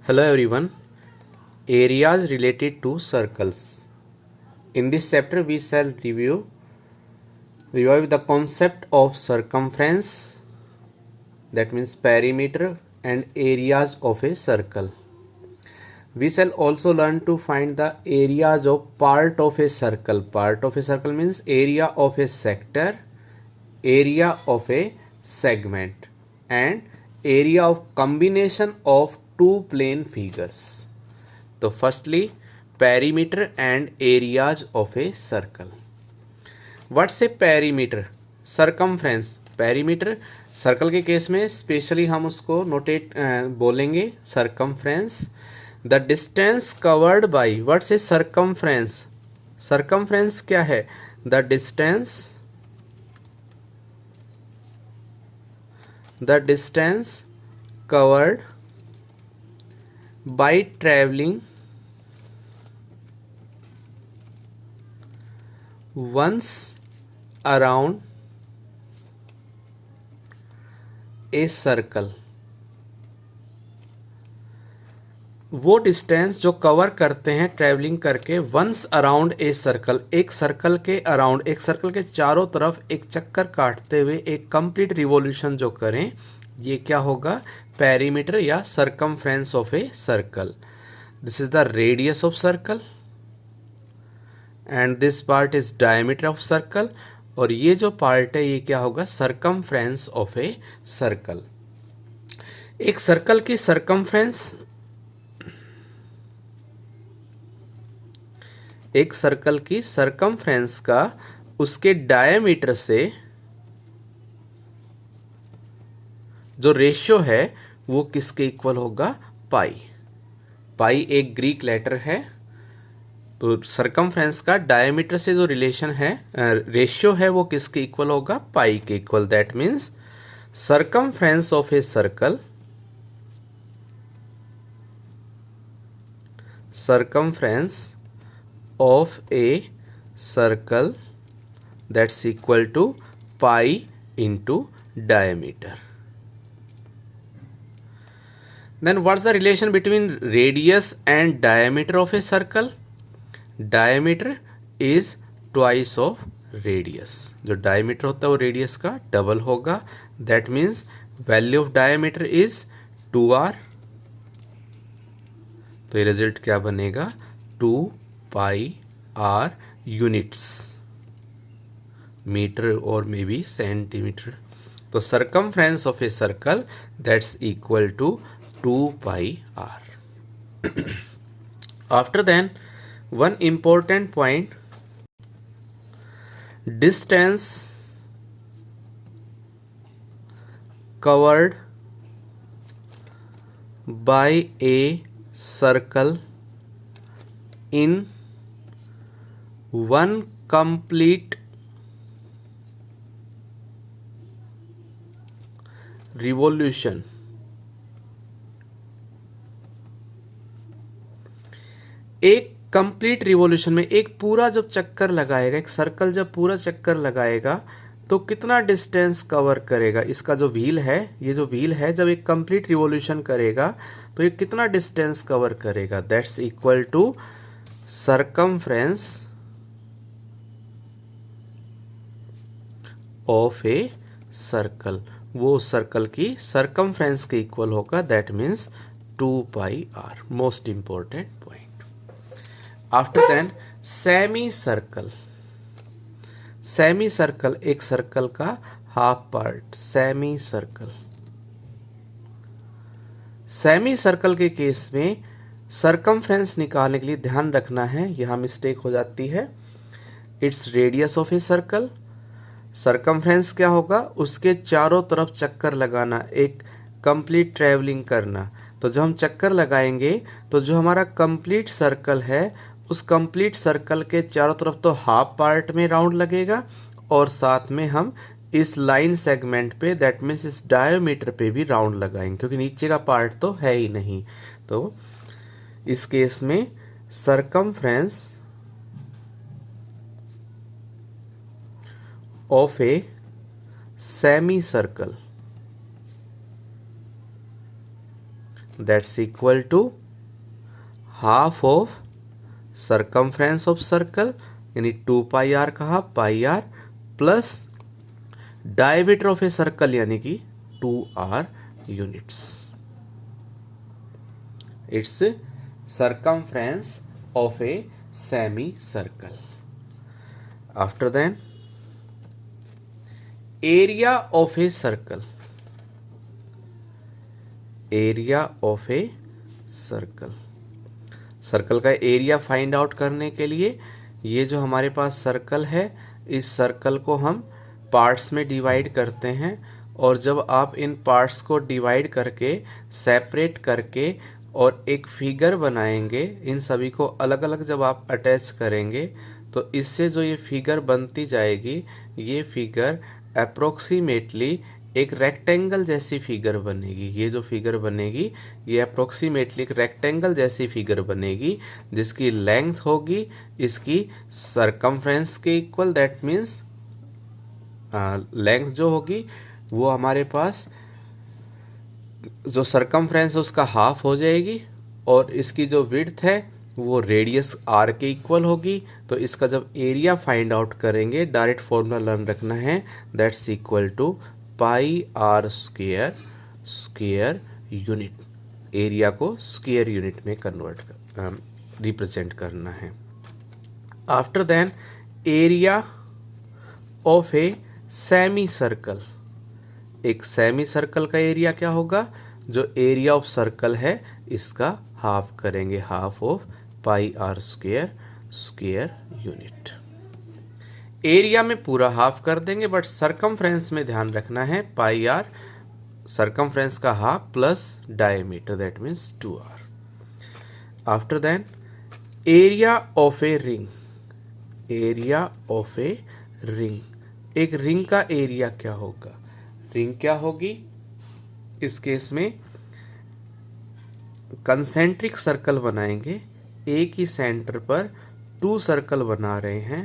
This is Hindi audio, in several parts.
Hello everyone. Areas related to circles. In this chapter we shall revive the concept of circumference, that means perimeter, and areas of a circle. We shall also learn to find the areas of part of a circle. Part of a circle means area of a sector, area of a segment, and area of combination of two plane figures. तो firstly perimeter and areas of a circle. What's A perimeter? Circumference. Perimeter circle के केस में स्पेशली हम उसको नोटेट बोलेंगे circumference. The distance covered bye. What's A circumference? Circumference क्या है? The distance covered by traveling once around a circle. वो डिस्टेंस जो कवर करते हैं ट्रैवलिंग करके वंस अराउंड ए सर्कल, एक सर्कल के अराउंड, एक सर्कल के चारों तरफ एक चक्कर काटते हुए एक कंप्लीट रिवॉल्यूशन जो करें, ये क्या होगा? पेरीमीटर या circumference of a circle. This is the radius of circle and this part is diameter of circle, और ये जो पार्ट है ये क्या होगा? Circumference of a circle. एक सर्कल की सरकमफ्रेंस, एक सर्कल की सरकमफ्रेंस का उसके डायमीटर से जो रेशियो है वो किसके इक्वल होगा? पाई. पाई एक ग्रीक लेटर है, तो सरकमफ्रेंस का डायमीटर से जो रिलेशन है, रेशियो है, वो किसके इक्वल होगा? पाई के equal. That means circumference of a circle, circumference of a circle, that's equal to pi into diameter. Then what's the relation between radius and diameter of a circle? Diameter is twice of radius. जो diameter होता है वो radius का डबल होगा. That means value of diameter is 2r. तो ये रिजल्ट क्या बनेगा? 2 पाई आर यूनिट्स, मीटर और मे बी सेंटीमीटर. तो circumference of a circle that's equal to 2 pi r. After then one important point, distance covered by a circle in one complete revolution. एक कंप्लीट रिवॉल्यूशन में, एक पूरा जब चक्कर लगाएगा, एक सर्कल जब पूरा चक्कर लगाएगा तो कितना डिस्टेंस कवर करेगा? इसका जो व्हील है, ये जो व्हील है जब एक कंप्लीट रिवॉल्यूशन करेगा तो ये कितना डिस्टेंस कवर करेगा? That's equal to circumference of a circle. वो सर्कल की सरकमफ्रेंस के इक्वल होगा. That means 2 pi r. Most important point. After then semicircle. Semicircle एक सर्कल का half part. Semicircle, semicircle के केस में सरकमफ्रेंस निकालने के लिए ध्यान रखना है, यहां मिस्टेक हो जाती है. Its radius of a circle. Circumference क्या होगा? उसके चारों तरफ चक्कर लगाना, एक कंप्लीट ट्रैवलिंग करना. तो जब हम चक्कर लगाएंगे तो जो हमारा कंप्लीट सर्कल है उस कंप्लीट सर्कल के चारों तरफ तो हाफ पार्ट में राउंड लगेगा, और साथ में हम इस लाइन सेगमेंट पे, दैट मीन्स इस डायमीटर पे भी राउंड लगाएंगे, क्योंकि नीचे का पार्ट तो है ही नहीं. तो इस केस में circumference of a semicircle that's equal to half of circumference of circle यानी 2 पाई आर का half pi r plus diameter of a circle यानी कि 2r units. It's circumference of a semicircle. After then, area of a circle. Area of a circle. Circle का एरिया फाइंड आउट करने के लिए ये जो हमारे पास सर्कल है, इस सर्कल को हम पार्ट्स में डिवाइड करते हैं और जब आप इन पार्ट्स को डिवाइड करके सेपरेट करके और एक फिगर बनाएंगे, इन सभी को अलग अलग जब आप अटैच करेंगे तो इससे जो ये फिगर बनती जाएगी, ये फिगर अप्रोक्सीमेटली एक रेक्टेंगल जैसी फिगर बनेगी. ये जो फिगर बनेगी ये अप्रोक्सीमेटली एक रेक्टेंगल जैसी फिगर बनेगी जिसकी लेंथ होगी इसकी सरकमफ्रेंस के इक्वल. दैट मीन्स लेंथ जो होगी वो हमारे पास जो सरकमफ्रेंस है उसका हाफ हो जाएगी और इसकी जो विड्थ है वो रेडियस आर के इक्वल होगी. तो इसका जब एरिया फाइंड आउट करेंगे, डायरेक्ट फॉर्मूला लर्न रखना है, that's equal to pi are square square unit. Area को स्क्वायर यूनिट में कन्वर्ट रिप्रेजेंट करना है. After then area of a semicircle. एक सेमी सर्कल का एरिया क्या होगा? जो एरिया ऑफ सर्कल है इसका हाफ करेंगे, half of pi are square square unit. Area में पूरा हाफ कर देंगे बट सरकमफ्रेंस में ध्यान रखना है पाई आर सरकमफ्रेंस का half plus diameter, that means 2r. After then area of a ring. Area of a ring. एक रिंग का एरिया क्या होगा? रिंग क्या होगी? इस केस में कंसेंट्रिक सर्कल बनाएंगे. एक ही सेंटर पर 2 सर्कल बना रहे हैं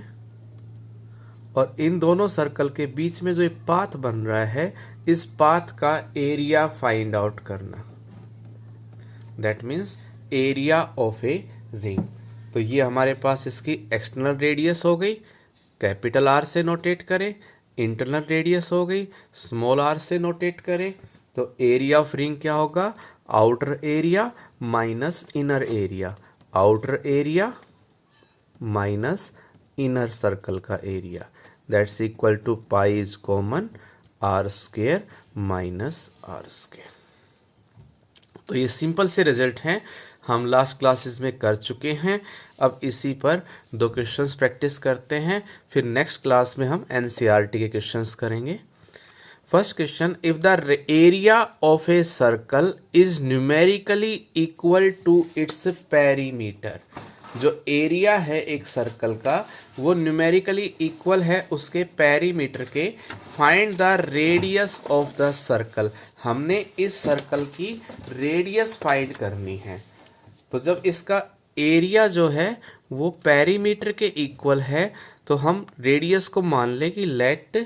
और इन दोनों सर्कल के बीच में जो एक पाथ बन रहा है, इस पाथ का एरिया फाइंड आउट करना. That means area of a ring. तो ये हमारे पास इसकी एक्सटर्नल रेडियस हो गई, कैपिटल आर से नोटेट करें. इंटरनल रेडियस हो गई, स्मॉल आर से नोटेट करें. तो एरिया ऑफ रिंग क्या होगा? Outer area minus inner area. Outer area minus inner circle का area, that's equal to pi is common R square minus R square. तो ये सिंपल से रिजल्ट हैं, हम लास्ट क्लासेस में कर चुके हैं. अब इसी पर 2 क्वेश्चंस प्रैक्टिस करते हैं, फिर नेक्स्ट क्लास में हम एनसीईआरटी के क्वेश्चंस करेंगे. First question, if the area of a circle is numerically equal to its perimeter. जो एरिया है एक सर्कल का वो न्यूमेरिकली इक्वल है उसके पेरीमीटर के. Find the radius of the circle. हमने इस सर्कल की रेडियस फाइंड करनी है. तो जब इसका एरिया जो है वो पेरीमीटर के इक्वल है तो हम रेडियस को मान ले कि let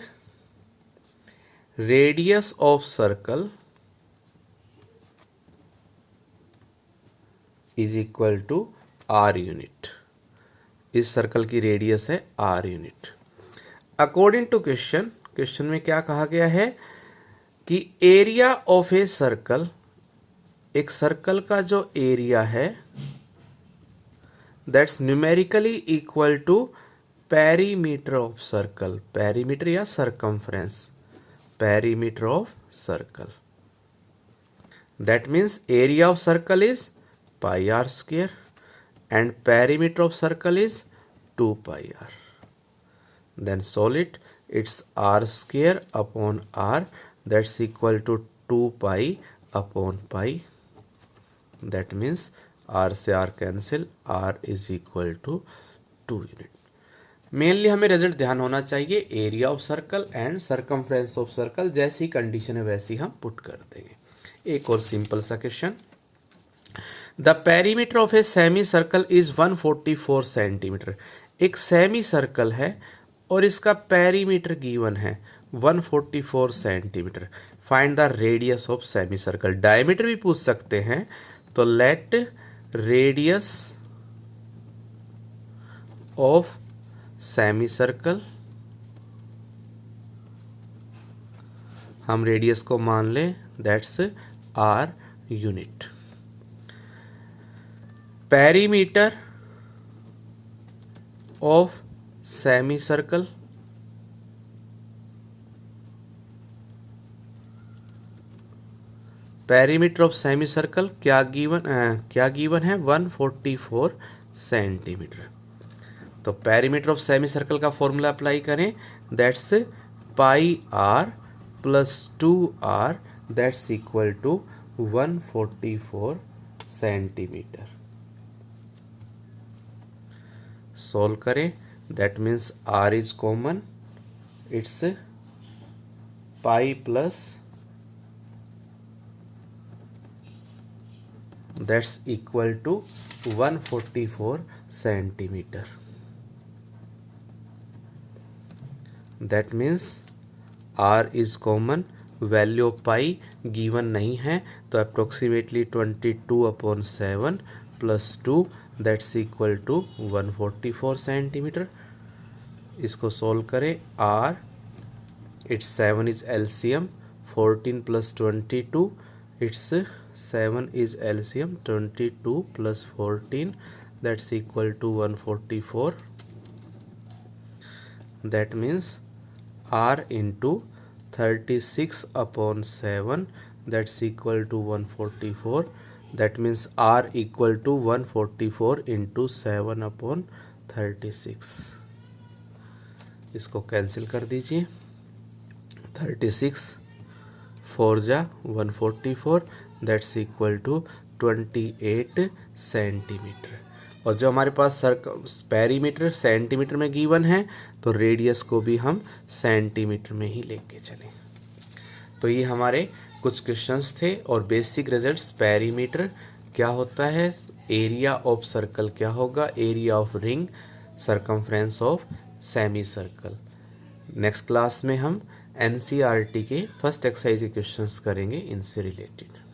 radius of circle is equal to R unit. इस सर्कल की रेडियस है R unit. According to question में क्या कहा गया है कि एरिया ऑफ ए सर्कल, एक सर्कल का जो एरिया है that's numerically equal to perimeter of circle. Perimeter या circumference, perimeter of circle. That means area of circle is pi are square and perimeter of circle is 2 pi r. Then solve it. It's r square upon r, that's equal to 2 pi upon pi. That means r से r cancel, r is equal to 2 unit. Mainly हमें रिजल्ट ध्यान होना चाहिए area of circle and circumference of circle. जैसी कंडीशन है वैसी हम पुट कर देंगे. एक और सिंपल सा question. The perimeter of a semicircle is 144 centimeter. एक सेमी सर्कल है और इसका पेरीमीटर गिवन है 144 centimeter. Find the radius of semicircle. Diameter भी पूछ सकते हैं, तो let radius of semicircle, हम रेडियस को मान लें that's r unit. Perimeter of semicircle, perimeter of semicircle क्या गिवन है 144 सेंटीमीटर। तो पेरीमीटर ऑफ सेमी सर्कल का फॉर्मूला अप्लाई करें that's pi r plus 2r that's equal to 144 centimetre. Solve करें, that means r is common, it's pi plus that's equal to 144 centimetre. That means r is common, value of pi given नहीं है, तो approximately 22/7 plus 2 that's equal to 144 centimetre. इसको सोल्व करें, r it's 7 is LCM, 14 plus 22 it's 7 is LCM, 22 plus 14 that's equal to 144। That means r into 36/7 that's equal to 144. That means r equal to 144 into 7/36. इसको कैंसिल कर दीजिए, 36 4 जा 144 दैट्स इक्वल टू 28 सेंटीमीटर। और जो हमारे पास पेरीमीटर सेंटीमीटर में गिवन है, तो रेडियस को भी हम सेंटीमीटर में ही लेके चलें। तो ये हमारे कुछ क्वेश्चंस थे और बेसिक रिजल्ट्स। पेरीमीटर क्या होता है, एरिया ऑफ सर्कल क्या होगा, area of ring, circumference of semi circle. Next class में हम एनसीईआरटी के फर्स्ट एक्सरसाइज के क्वेश्चंस करेंगे इनसे रिलेटेड।